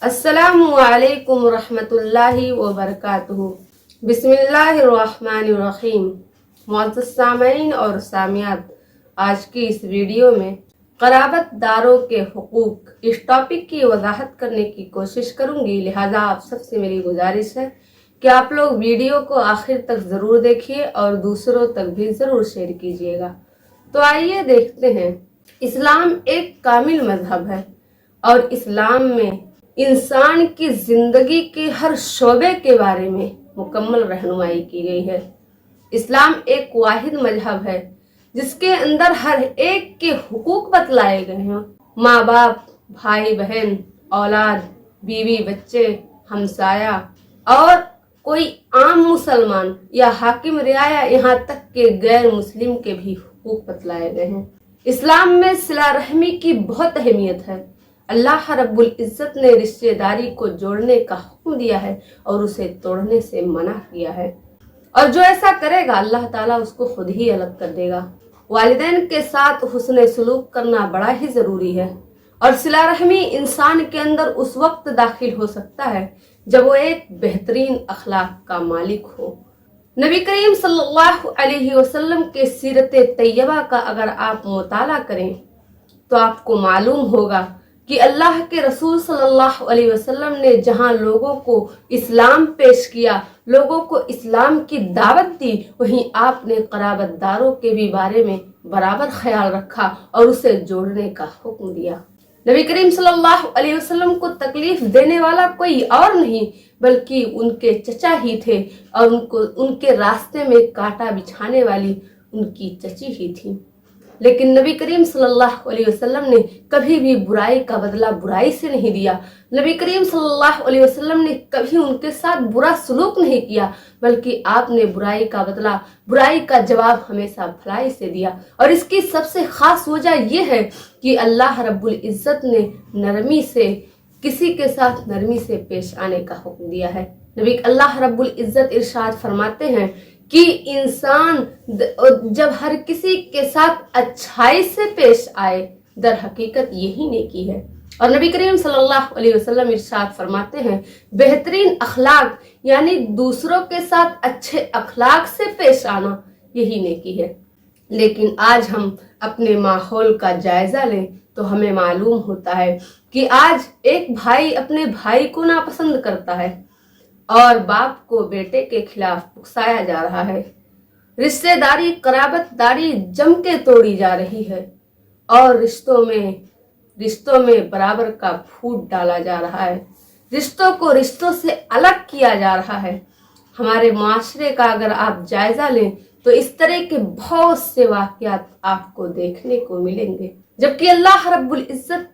अस्सलामु अलैकुम रहमतुल्लाहि व बरकातुहू। बिस्मिल्लाहिर्रहमानिर्रहीम। मुअज़्ज़ज़ सामईन और सामियात, आज की इस वीडियो में क़राबतदारों के हुकूक इस टॉपिक की वजाहत करने की कोशिश करूंगी। लिहाजा आप सबसे मेरी गुजारिश है कि आप लोग वीडियो को आखिर तक ज़रूर देखिए और दूसरों तक भी ज़रूर शेयर कीजिएगा। तो आइए देखते हैं। इस्लाम एक कामिल मजहब है और इस्लाम में इंसान की जिंदगी के हर शोबे के बारे में मुकम्मल रहनुमाई की गई है। इस्लाम एक वाहिद मजहब है जिसके अंदर हर एक के हुकूक बतलाए गए हैं। माँ बाप, भाई बहन, औलाद, बीवी बच्चे, हमसाया और कोई आम मुसलमान या हाकिम रियाया, यहाँ तक के गैर मुस्लिम के भी हुकूक बतलाए गए हैं। इस्लाम में सिला रहमी की बहुत अहमियत है। अल्लाह रब्बुल इज्जत ने रिश्तेदारी को जोड़ने का हुक्म दिया है और उसे तोड़ने से मना किया है, और जो ऐसा करेगा अल्लाह ताला उसको खुद ही अलग कर देगा। वालिदैन के साथ हुस्न सलूक करना बड़ा ही जरूरी है और सिला रहमी इंसान के अंदर उस वक्त दाखिल हो सकता है जब वो एक बेहतरीन अखलाक का मालिक हो। नबी करीम सल्लल्लाहु अलैहि वसल्लम के सीरत तैयबा का अगर आप मुताला करें तो आपको मालूम होगा कि अल्लाह के रसूल सल्लल्लाहु अलैहि वसल्लम ने जहां लोगों को इस्लाम पेश किया, लोगों को इस्लाम की दावत दी, वहीं आपने क़राबतदारों के भी बारे में बराबर ख्याल रखा और उसे जोड़ने का हुक्म दिया। नबी करीम सल्लल्लाहु अलैहि वसल्लम को तकलीफ देने वाला कोई और नहीं बल्कि उनके चचा ही थे और उनके रास्ते में कांटा बिछाने वाली उनकी चची ही थी। लेकिन नबी करीम सल्लल्लाहु अलैहि वसल्लम ने कभी भी बुराई का बदला बुराई से नहीं दिया। नबी करीम सल्लल्लाहु अलैहि वसल्लम ने कभी उनके साथ बुरा सलूक नहीं किया, बल्कि आपने बुराई का बदला, बुराई का जवाब हमेशा भलाई से दिया। और इसकी सबसे खास वजह यह है कि अल्लाह रब्बुल इज्जत ने नरमी से, किसी के साथ नरमी से पेश आने का हुक्म दिया है। नबी अल्लाह रब्बुल इज्जत इरशाद फरमाते हैं कि इंसान जब हर किसी के साथ अच्छाई से पेश आए, दर हकीकत यही नेकी है। और नबी करीम सल्लल्लाहु अलैहि वसल्लम इरशाद फरमाते हैं, बेहतरीन अखलाक यानी दूसरों के साथ अच्छे अखलाक से पेश आना यही नेकी है। लेकिन आज हम अपने माहौल का जायजा लें तो हमें मालूम होता है कि आज एक भाई अपने भाई को नापसंद करता है और बाप को बेटे के खिलाफ उकसाया जा रहा है। रिश्तेदारी, कराबतदारी जम के तोड़ी जा रही है और रिश्तों में बराबर का फूट डाला जा रहा है। रिश्तों को रिश्तों से अलग किया जा रहा है। हमारे माशरे का अगर आप जायजा लें तो इस तरह के बहुत से वाकयात आपको देखने को मिलेंगे। जबकि अल्लाह रब्बुल इज्जत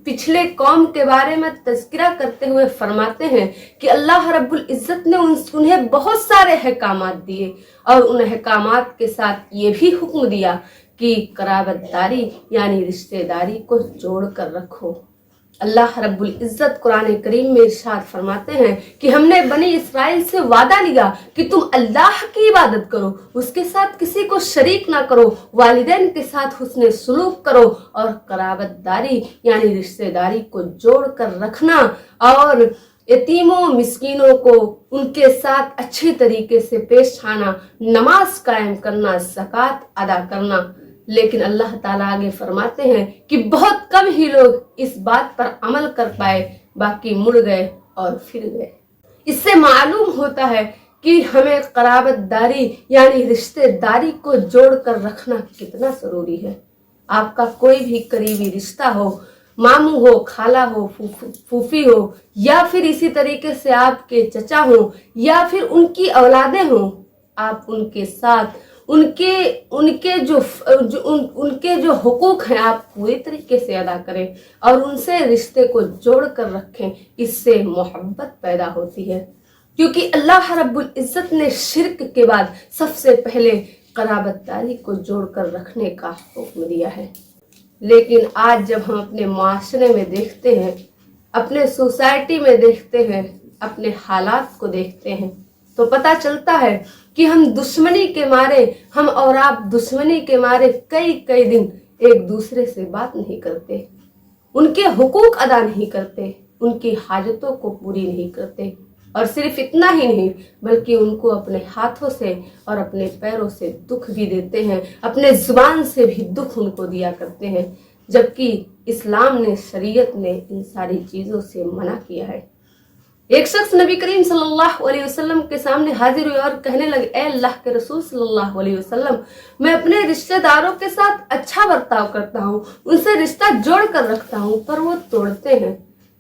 पिछले कौम के बारे में तज़किरा करते हुए फरमाते हैं कि अल्लाह रब्बुल इज्जत ने उन्हें बहुत सारे अहकामात दिए और उन अहकामात के साथ ये भी हुक्म दिया कि कराबतदारी यानी रिश्तेदारी को जोड़ कर रखो। अल्लाह रब्बुल इज्जत कुरान करीम में इरशाद फरमाते हैं कि हमने बनी इसराइल से वादा लिया कि तुम अल्लाह की इबादत करो, उसके साथ किसी को शरीक ना करो, वालिदैन के साथ हुस्न सलूक करो और कराबतदारी यानी रिश्तेदारी को जोड़ कर रखना और यतीमों मिस्कीनों को उनके साथ अच्छी तरीके से पेश आना, नमाज कायम करना, ज़कात अदा करना। लेकिन अल्लाह ताला आगे फरमाते हैं कि बहुत कम ही लोग इस बात पर अमल कर पाए, बाकी मुड़ गए और फिर गए। इससे मालूम होता है कि हमें कराबतदारी यानी रिश्तेदारी को जोड़ कर रखना कितना जरूरी है। आपका कोई भी करीबी रिश्ता हो, मामू हो, खाला हो, फूफी हो, या फिर इसी तरीके से आपके चचा हो या फिर उनकी औलादें हो, आप उनके साथ उनके जो हुकूक हैं आप पूरी तरीके से अदा करें और उनसे रिश्ते को जोड़ कर रखें। इससे मोहब्बत पैदा होती है, क्योंकि अल्लाह रब्बुल इज्जत ने शिर्क के बाद सबसे पहले कराबतदारी को जोड़ कर रखने का हुक्म दिया है। लेकिन आज जब हम अपने माशरे में देखते हैं, अपने सोसाइटी में देखते हैं, अपने हालात को देखते हैं तो पता चलता है कि हम और आप दुश्मनी के मारे कई दिन एक दूसरे से बात नहीं करते, उनके हुकूक अदा नहीं करते, ان کی حاجتوں کو پوری نہیں کرتے، اور صرف اتنا ہی نہیں بلکہ ان کو اپنے ہاتھوں سے اور اپنے پیروں سے دکھ بھی دیتے ہیں، اپنے زبان سے بھی دکھ ان کو دیا کرتے ہیں، جبکہ اسلام نے، شریعت نے ان ساری چیزوں سے منع کیا ہے۔ ایک شخص نبی کریم صلی اللہ علیہ وسلم کے سامنے حاضر ہوئے اور کہنے لگے، اے اللہ کے رسول صلی اللہ علیہ وسلم، میں اپنے رشتہ داروں کے ساتھ اچھا برتاؤ کرتا ہوں، ان سے رشتہ جوڑ کر رکھتا ہوں، پر وہ توڑتے ہیں۔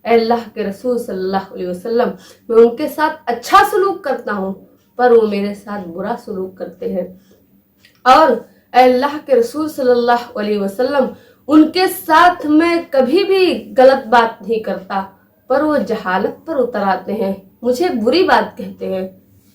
اے اللہ کے رسول صلی اللہ علیہ وسلم، میں ان کے ساتھ اچھا سلوک کرتا ہوں، پر وہ میرے ساتھ برا سلوک کرتے ہیں۔ اور اے اللہ کے رسول صلی اللہ علیہ وسلم، ان کے ساتھ میں کبھی بھی غلط بات نہیں کرتا، پر وہ جہالت پر اتر آتے ہیں، مجھے بری بات کہتے ہیں۔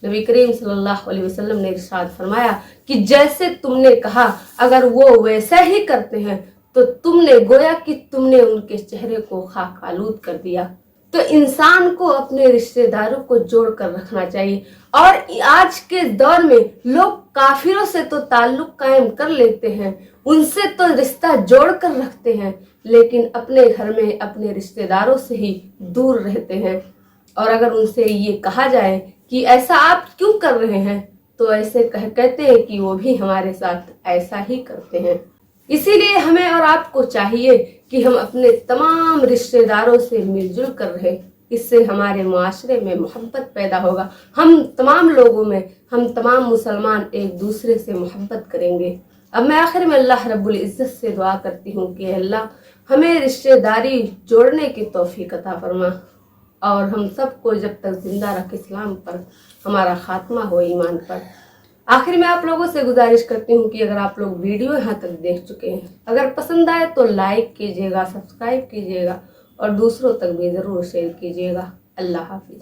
نبی کریم صلی اللہ علیہ وسلم نے ارشاد فرمایا کہ جیسے تم نے کہا اگر وہ ویسا ہی کرتے ہیں تو تم نے گویا کہ تم نے ان کے چہرے کو خاک آلود کر دیا۔ تو انسان کو اپنے رشتہ داروں کو جوڑ کر رکھنا چاہیے، اور آج کے دور میں لوگ کافروں سے تو تعلق قائم کر لیتے ہیں، ان سے تو رشتہ جوڑ کر رکھتے ہیں، لیکن اپنے گھر میں اپنے رشتہ داروں سے ہی دور رہتے ہیں۔ اور اگر ان سے یہ کہا جائے کہ ایسا آپ کیوں کر رہے ہیں تو ایسے کہتے ہیں کہ وہ بھی ہمارے ساتھ ایسا ہی کرتے ہیں۔ اسی لیے ہمیں اور آپ کو چاہیے کہ ہم اپنے تمام رشتہ داروں سے مل جل کر رہیں، اس سے ہمارے معاشرے میں محبت پیدا ہوگا، ہم تمام لوگوں میں، ہم تمام مسلمان ایک دوسرے سے محبت کریں گے۔ اب میں آخر میں اللہ رب العزت سے دعا کرتی ہوں کہ اللہ ہمیں رشتہ داری جوڑنے کی توفیق عطا فرما، اور ہم سب کو جب تک زندہ رکھ اسلام پر، ہمارا خاتمہ ہو ایمان پر۔ آخر میں آپ لوگوں سے گزارش کرتی ہوں کہ اگر آپ لوگ ویڈیو یہاں تک دیکھ چکے ہیں، اگر پسند آئے تو لائک کیجیے گا، سبسکرائب کیجیے گا، اور دوسروں تک بھی ضرور شیئر کیجیے گا۔ اللہ حافظ۔